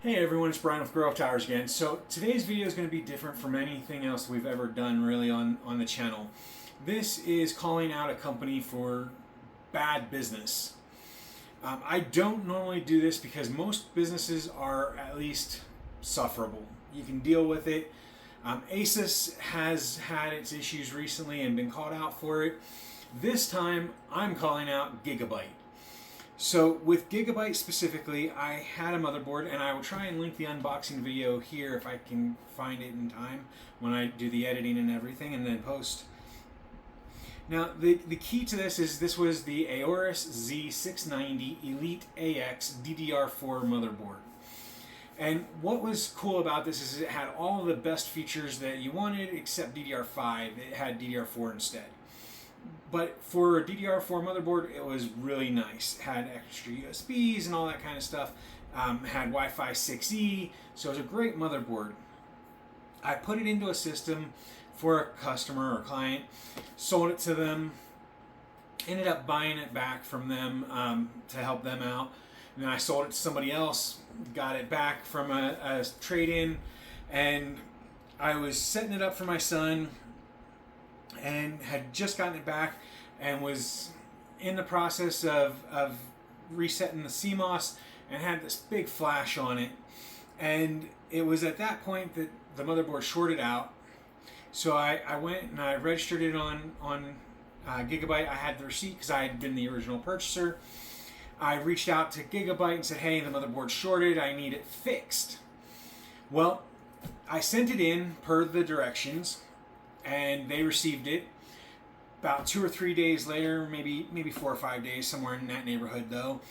Hey everyone, it's Brian with Grow Up Towers again. So today's video is going to be different from anything else we've ever done really on the channel. This is calling out a company for bad business. I don't normally do this because most businesses are at least sufferable. You can deal with it. Asus has had its issues recently and been called out for it. This time I'm calling out Gigabyte. So with Gigabyte specifically, I had a motherboard, and I will try and link the unboxing video here if I can find it in time when I do the editing and everything and then post. Now the key to this was the Aorus Z690 Elite AX DDR4 motherboard. And what was cool about this is it had all the best features that you wanted except DDR5. It had DDR4 instead. But for a DDR4 motherboard, it was really nice. It had extra USBs and all that kind of stuff. Had Wi-Fi 6E, so it was a great motherboard. I put it into a system for a customer or client, sold it to them, ended up buying it back from them to help them out. And then I sold it to somebody else, got it back from a trade-in, and I was setting it up for my son and had just gotten it back and was in the process of resetting the CMOS and had this big flash on it. And it was at that point that the motherboard shorted out. So I went and I registered it on Gigabyte. I had the receipt because I had been the original purchaser. I reached out to Gigabyte and said, hey, the motherboard's shorted. I need it fixed. Well, I sent it in per the directions, and they received it. About 2 or 3 days later, maybe 4 or 5 days, somewhere in that neighborhood though,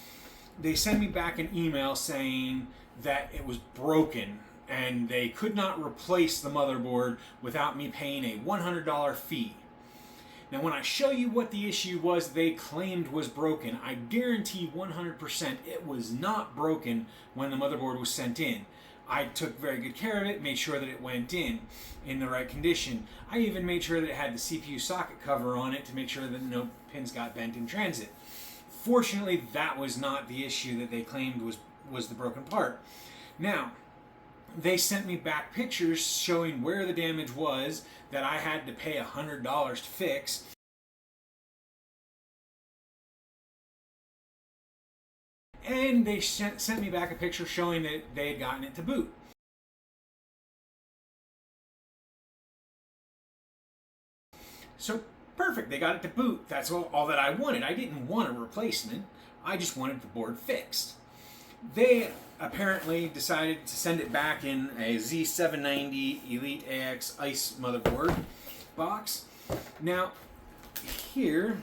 they sent me back an email saying that it was broken and they could not replace the motherboard without me paying a $100 fee. Now when I show you what the issue was they claimed was broken, I guarantee 100% it was not broken when the motherboard was sent in. I took very good care of it, made sure that it went in the right condition. I even made sure that it had the CPU socket cover on it to make sure that no pins got bent in transit. Fortunately, that was not the issue that they claimed was the broken part. Now, they sent me back pictures showing where the damage was that I had to pay $100 to fix. And they sent me back a picture showing that they had gotten it to boot. So perfect, they got it to boot. That's all that I wanted. I didn't want a replacement. I just wanted the board fixed. They apparently decided to send it back in a Z790 Elite AX ICE motherboard box. Now, here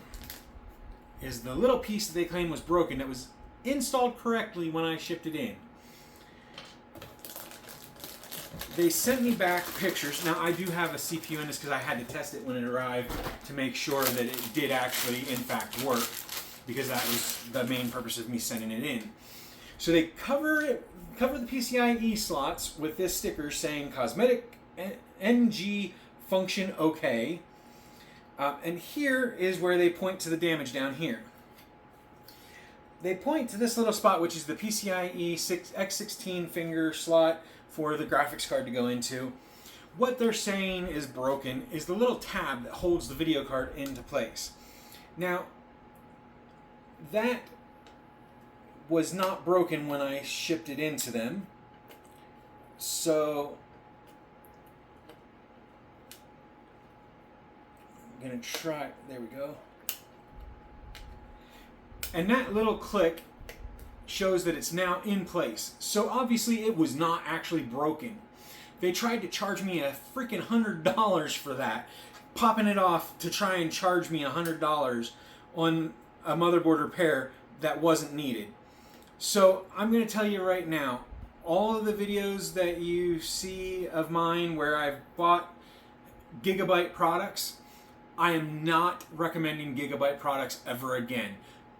is the little piece that they claim was broken that was installed correctly when I shipped it in. They sent me back pictures. Now I do have a CPU in this because I had to test it when it arrived to make sure that it did actually in fact work, because that was the main purpose of me sending it in. So they cover the PCIe slots with this sticker saying cosmetic NG function OK. And here is where they point to the damage down here. They point to this little spot, which is the PCIe X16 finger slot for the graphics card to go into. What they're saying is broken is the little tab that holds the video card into place. Now, that was not broken when I shipped it into them. So I'm going to try, there we go. And that little click shows that it's now in place. So obviously it was not actually broken. They tried to charge me a freaking $100 for that, popping it off to try and charge me $100 on a motherboard repair that wasn't needed. So I'm going to tell you right now, all of the videos that you see of mine where I've bought Gigabyte products, I am not recommending Gigabyte products ever again.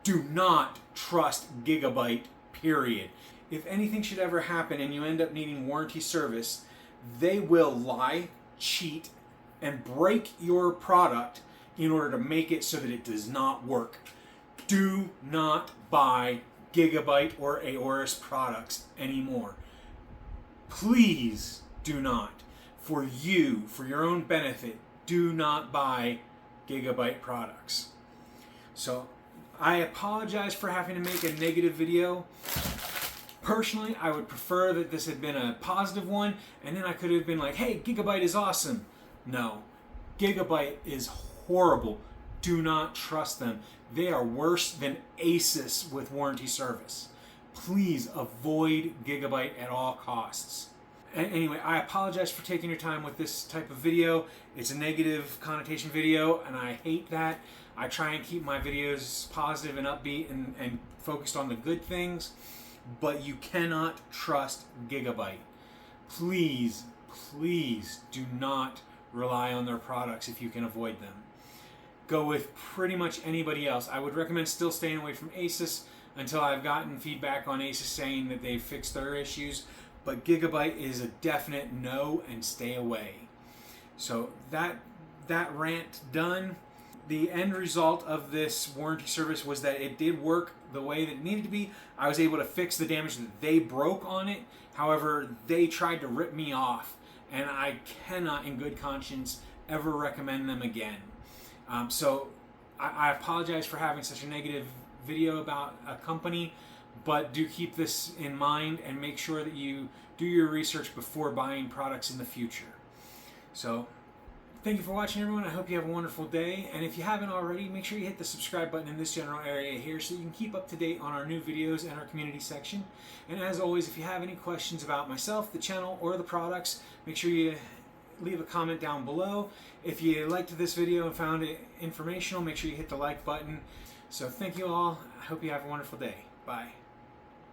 Do not trust Gigabyte, period. If anything should ever happen and you end up needing warranty service, they will lie, cheat, and break your product in order to make it so that it does not work. Do not buy Gigabyte or Aorus products anymore. Please do not, for you, for your own benefit, do not buy Gigabyte products. So I apologize for having to make a negative video. Personally, I would prefer that this had been a positive one, and then I could have been like, hey, Gigabyte is awesome. No, Gigabyte is horrible. Do not trust them. They are worse than Asus with warranty service. Please avoid Gigabyte at all costs. Anyway, I apologize for taking your time with this type of video. It's a negative connotation video, and I hate that. I try and keep my videos positive and upbeat and focused on the good things, but you cannot trust Gigabyte. Please, please do not rely on their products if you can avoid them. Go with pretty much anybody else. I would recommend still staying away from Asus until I've gotten feedback on Asus saying that they've fixed their issues. But Gigabyte is a definite no, and stay away. So that rant done. The end result of this warranty service was that it did work the way that it needed to be. I was able to fix the damage that they broke on it. However, they tried to rip me off, and I cannot in good conscience ever recommend them again. So I apologize for having such a negative video about a company, but do keep this in mind and make sure that you do your research before buying products in the future. So thank you for watching, everyone. I hope you have a wonderful day, and if you haven't already, make sure you hit the subscribe button in this general area here so you can keep up to date on our new videos and our community section. And as always, if you have any questions about myself, the channel, or the products, make sure you leave a comment down below. If you liked this video and found it informational, make sure you hit the like button. So thank you all. I hope you have a wonderful day. Bye.